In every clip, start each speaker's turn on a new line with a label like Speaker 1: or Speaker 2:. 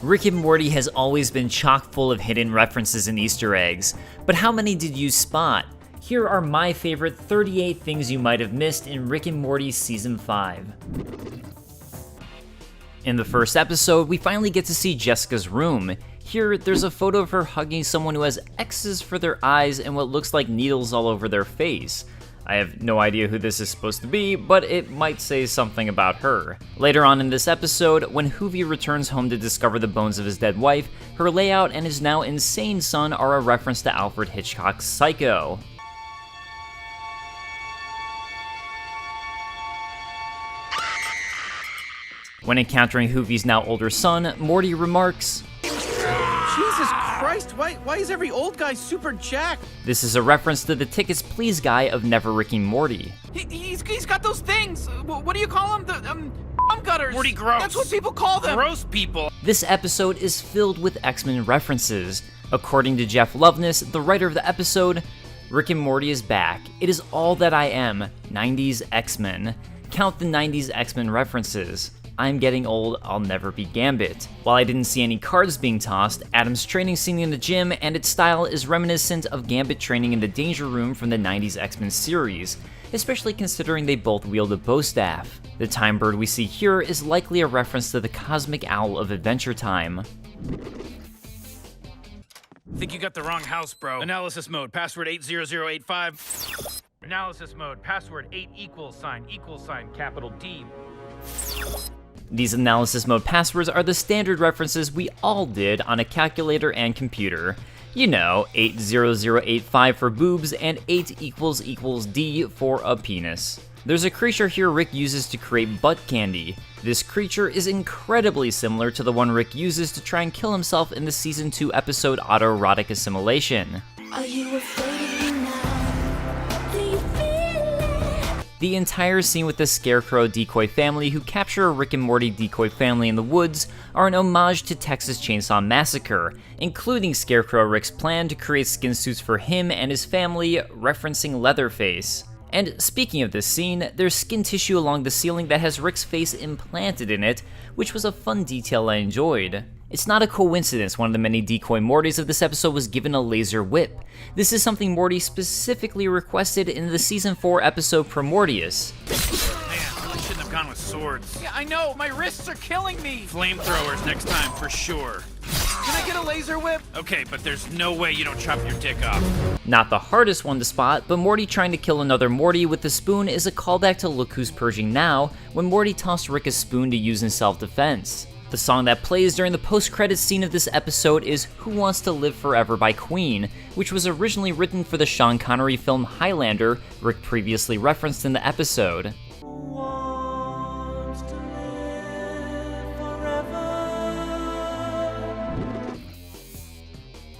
Speaker 1: Rick and Morty has always been chock full of hidden references and Easter eggs, but how many did you spot? Here are my favorite 38 things you might have missed in Rick and Morty Season 5. In the first episode, we finally get to see Jessica's room. Here, there's a photo of her hugging someone who has X's for their eyes and what looks like needles all over their face. I have no idea who this is supposed to be, but it might say something about her. Later on in this episode, when Hoovy returns home to discover the bones of his dead wife, her layout and his now insane son are a reference to Alfred Hitchcock's Psycho. When encountering Hoovy's now older son, Morty remarks,
Speaker 2: "Jesus Christ, why is every old guy super jacked?"
Speaker 1: This is a reference to the Tickets Please guy of Never Ricking Morty.
Speaker 2: He's got those things. What do you call them? The gutters.
Speaker 3: Morty gross.
Speaker 2: That's what people call them.
Speaker 3: Gross people.
Speaker 1: This episode is filled with X-Men references. According to Jeff Loveness, the writer of the episode, Rick and Morty is back. It is all that I am. 90s X-Men. Count the 90s X-Men references. I'm getting old, I'll never be Gambit. While I didn't see any cards being tossed, Adam's training scene in the gym and its style is reminiscent of Gambit training in the Danger Room from the 90s X-Men series, especially considering they both wield a bow staff. The Time Bird we see here is likely a reference to the Cosmic Owl of Adventure Time.
Speaker 3: Think you got the wrong house, bro. Analysis mode, password 80085. Analysis mode, password 8 =, capital D.
Speaker 1: These analysis mode passwords are the standard references we all did on a calculator and computer. You know, 80085 for boobs and 8 == D for a penis. There's a creature here Rick uses to create butt candy. This creature is incredibly similar to the one Rick uses to try and kill himself in the Season 2 episode Autoerotic Assimilation.
Speaker 4: Are you afraid of me now? Do you feel it?
Speaker 1: The entire scene with the Scarecrow decoy family who capture a Rick and Morty decoy family in the woods are an homage to Texas Chainsaw Massacre, including Scarecrow Rick's plan to create skin suits for him and his family, referencing Leatherface. And speaking of this scene, there's skin tissue along the ceiling that has Rick's face implanted in it, which was a fun detail I enjoyed. It's not a coincidence one of the many decoy Mortys of this episode was given a laser whip. This is something Morty specifically requested in the Season 4 episode Primordius.
Speaker 3: Man, really shouldn't have gone with swords.
Speaker 2: Yeah, I know. My wrists are killing me.
Speaker 3: Flamethrowers next time, for sure.
Speaker 2: Can I get a laser whip?
Speaker 3: Okay, but there's no way you don't chop your dick off.
Speaker 1: Not the hardest one to spot, but Morty trying to kill another Morty with the spoon is a callback to Look Who's Purging Now, when Morty tossed Rick a spoon to use in self-defense. The song that plays during the post-credits scene of this episode is Who Wants to Live Forever by Queen, which was originally written for the Sean Connery film Highlander, Rick previously referenced in the episode.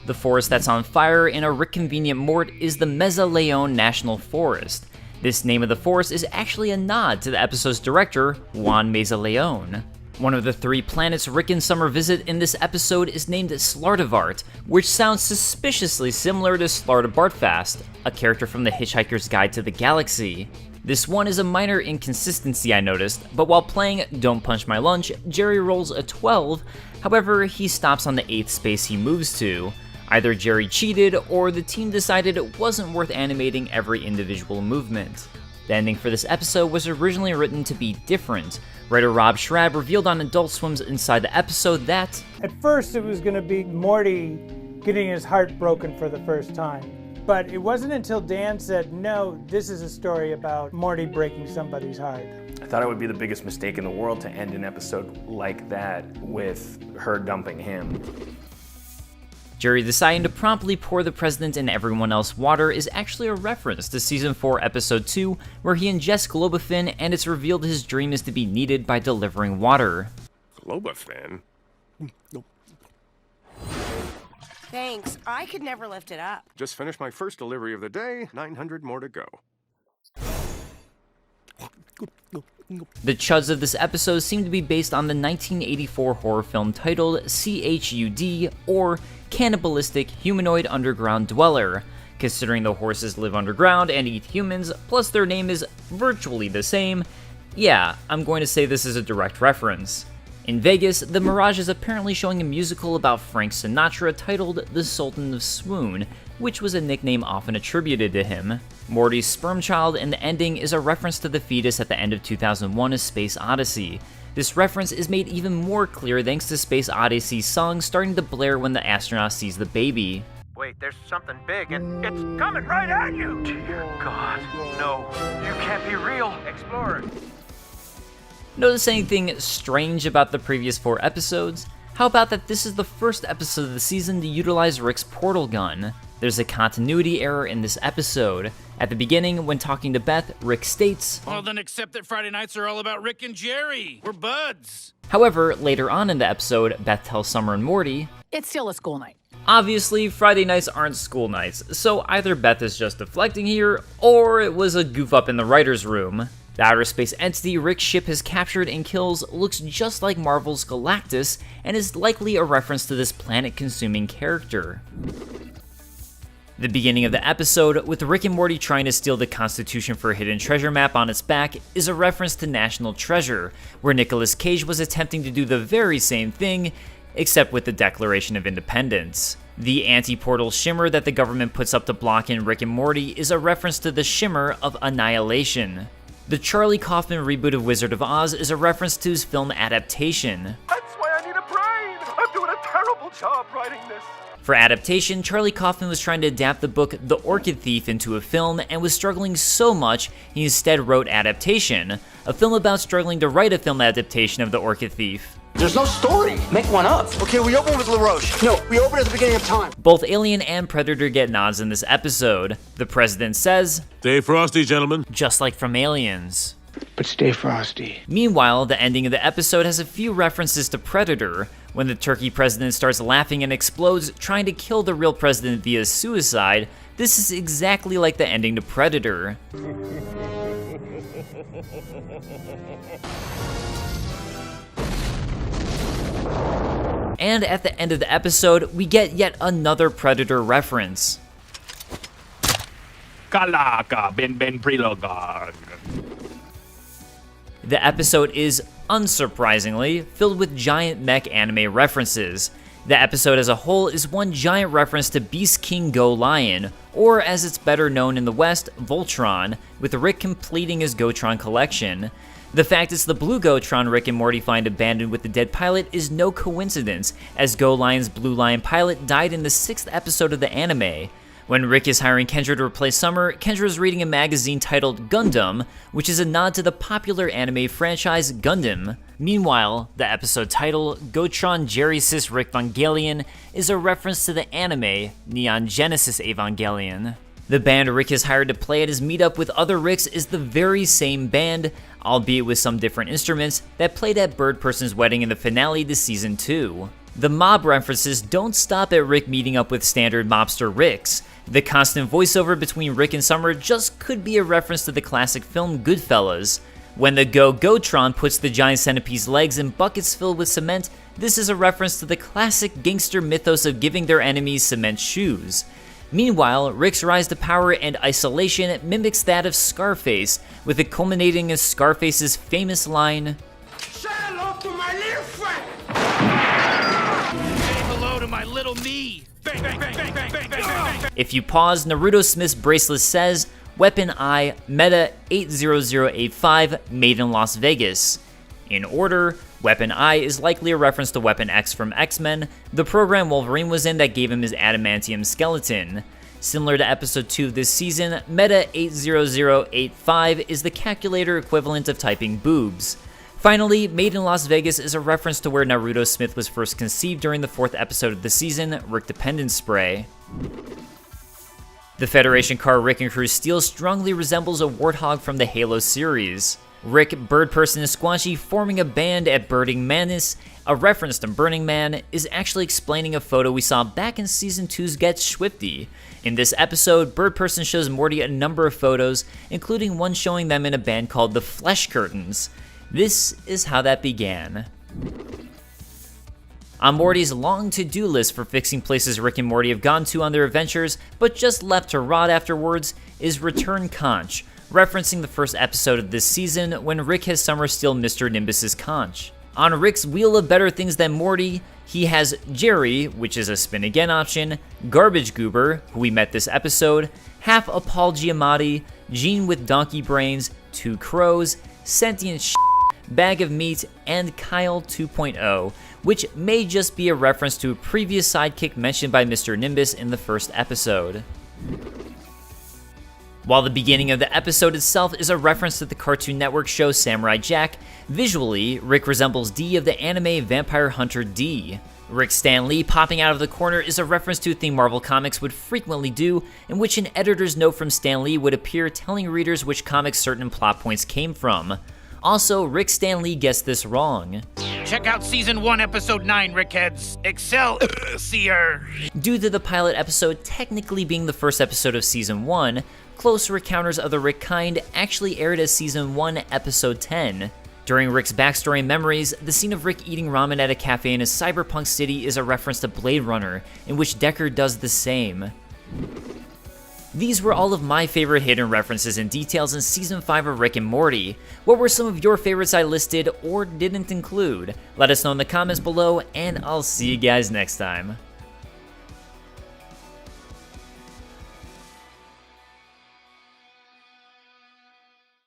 Speaker 1: The forest that's on fire in a Rick Convenient Mort is the Mesa Leon National Forest. This name of the forest is actually a nod to the episode's director, Juan Mesa Leon. One of the 3 planets Rick and Summer visit in this episode is named Slartivart, which sounds suspiciously similar to Slartibartfast, a character from The Hitchhiker's Guide to the Galaxy. This one is a minor inconsistency I noticed, but while playing Don't Punch My Lunch, Jerry rolls a 12, however, he stops on the 8th space he moves to. Either Jerry cheated, or the team decided it wasn't worth animating every individual movement. The ending for this episode was originally written to be different. Writer Rob Schrab revealed on Adult Swim's Inside the Episode that,
Speaker 5: at first it was going to be Morty getting his heart broken for the first time. But it wasn't until Dan said, no, this is a story about Morty breaking somebody's heart.
Speaker 6: I thought it would be the biggest mistake in the world to end an episode like that with her dumping him.
Speaker 1: Jerry deciding to promptly pour the president and everyone else water is actually a reference to Season 4 Episode 2, where he ingests Globofin and it's revealed his dream is to be needed by delivering water.
Speaker 7: Globofin?
Speaker 8: Thanks, I could never lift it up.
Speaker 7: Just finished my first delivery of the day, 900 more to go.
Speaker 1: The chuds of this episode seem to be based on the 1984 horror film titled CHUD, or Cannibalistic Humanoid Underground Dweller. Considering the horses live underground and eat humans, plus their name is virtually the same, yeah, I'm going to say this is a direct reference. In Vegas, the Mirage is apparently showing a musical about Frank Sinatra titled The Sultan of Swoon, which was a nickname often attributed to him. Morty's sperm child in the ending is a reference to the fetus at the end of 2001: A Space Odyssey. This reference is made even more clear thanks to Space Odyssey's song starting to blare when the astronaut sees the baby.
Speaker 9: Wait, there's something big and it's coming right at you! Dear God, no, you can't be real. Explorer.
Speaker 1: Notice anything strange about the previous 4 episodes? How about that this is the first episode of the season to utilize Rick's portal gun? There's a continuity error in this episode. At the beginning, when talking to Beth, Rick states,
Speaker 3: Well, then accept that Friday nights are all about Rick and Jerry. We're buds.
Speaker 1: However, later on in the episode, Beth tells Summer and Morty,
Speaker 10: It's still a school night.
Speaker 1: obviously, Friday nights aren't school nights, so either Beth is just deflecting here, or it was a goof up in the writer's room. The outer space entity Rick's ship has captured and kills looks just like Marvel's Galactus, and is likely a reference to this planet-consuming character. The beginning of the episode, with Rick and Morty trying to steal the Constitution for a hidden treasure map on its back, is a reference to National Treasure, where Nicolas Cage was attempting to do the very same thing, except with the Declaration of Independence. The anti-portal shimmer that the government puts up to block in Rick and Morty is a reference to the shimmer of Annihilation. The Charlie Kaufman reboot of Wizard of Oz is a reference to his film adaptation.
Speaker 9: That's why I need a brain! I'm doing a terrible job writing this.
Speaker 1: For adaptation, Charlie Kaufman was trying to adapt the book The Orchid Thief into a film and was struggling so much he instead wrote Adaptation, a film about struggling to write a film adaptation of The Orchid Thief.
Speaker 11: There's no story. Make one up. Okay, we open with LaRoche. No, we open at the beginning of time.
Speaker 1: Both Alien and Predator get nods in this episode. The president says,
Speaker 12: "Stay frosty, gentlemen."
Speaker 1: Just like from Aliens.
Speaker 11: But stay frosty.
Speaker 1: Meanwhile, the ending of the episode has a few references to Predator, when the turkey president starts laughing and explodes, trying to kill the real president via suicide. This is exactly like the ending to Predator. And at the end of the episode, we get yet another Predator reference.
Speaker 12: Kalaka, Ben Prilogon.
Speaker 1: The episode is, unsurprisingly, filled with giant mech anime references. The episode as a whole is one giant reference to Beast King Go Lion, or as it's better known in the West, Voltron, with Rick completing his Gotron collection. The fact it's the blue Gotron Rick and Morty find abandoned with the dead pilot is no coincidence, as Go Lion's Blue Lion pilot died in the 6th episode of the anime. When Rick is hiring Kendra to replace Summer, Kendra is reading a magazine titled Gundam, which is a nod to the popular anime franchise Gundam. Meanwhile, the episode title, Gotron Genesis Evangelion, is a reference to the anime Neon Genesis Evangelion. The band Rick is hired to play at his meetup with other Ricks is the very same band, albeit with some different instruments, that played at Bird Person's wedding in the finale to Season 2. The mob references don't stop at Rick meeting up with standard mobster Ricks. The constant voiceover between Rick and Summer just could be a reference to the classic film Goodfellas. When the Gotron puts the giant centipede's legs in buckets filled with cement, this is a reference to the classic gangster mythos of giving their enemies cement shoes. Meanwhile, Rick's rise to power and isolation mimics that of Scarface, with it culminating in Scarface's famous line,
Speaker 9: Say hello to my little friend!
Speaker 3: Say hello to my little me. Bang, bang, bang, bang, bang, bang, bang, bang.
Speaker 1: If you pause, Naruto Smith's bracelet says, Weapon I, Meta 80085, made in Las Vegas. In order, Weapon I is likely a reference to Weapon X from X-Men, the program Wolverine was in that gave him his adamantium skeleton. Similar to episode 2 of this season, Meta 80085 is the calculator equivalent of typing boobs. Finally, Made in Las Vegas is a reference to where Naruto Smith was first conceived during the 4th episode of the season, Rick Dependence Spray. The Federation car Rick and crew steal strongly resembles a warthog from the Halo series. Rick, Bird Person, and Squanchy forming a band at Birding Madness, a reference to Burning Man, is actually explaining a photo we saw back in Season 2's Get Swifty. In this episode, Bird Person shows Morty a number of photos, including one showing them in a band called the Flesh Curtains. This is how that began. On Morty's long to-do list for fixing places Rick and Morty have gone to on their adventures, but just left to rot afterwards, is Return Conch, referencing the first episode of this season when Rick has Summer steal Mr. Nimbus's conch. On Rick's Wheel of Better Things Than Morty, he has Jerry, which is a spin again option, Garbage Goober, who we met this episode, half a Paul Giamatti, Gene with Donkey Brains, 2 Crows, Sentient Bag of Meat, and Kyle 2.0, which may just be a reference to a previous sidekick mentioned by Mr. Nimbus in the first episode. While the beginning of the episode itself is a reference to the Cartoon Network show Samurai Jack, visually, Rick resembles D of the anime Vampire Hunter D. Rick Stan Lee popping out of the corner is a reference to a thing Marvel Comics would frequently do, in which an editor's note from Stan Lee would appear telling readers which comics certain plot points came from. Also, Rick Stan Lee gets this wrong.
Speaker 3: Check out Season 1, Episode 9, Rickheads. Excelsior!
Speaker 1: Due to the pilot episode technically being the first episode of Season 1, Closer Encounters of the Rick Kind actually aired as Season 1, Episode 10. During Rick's backstory and memories, the scene of Rick eating ramen at a cafe in a cyberpunk city is a reference to Blade Runner, in which Deckard does the same. These were all of my favorite hidden references and details in Season 5 of Rick and Morty. What were some of your favorites I listed or didn't include? Let us know in the comments below, and I'll see you guys next time.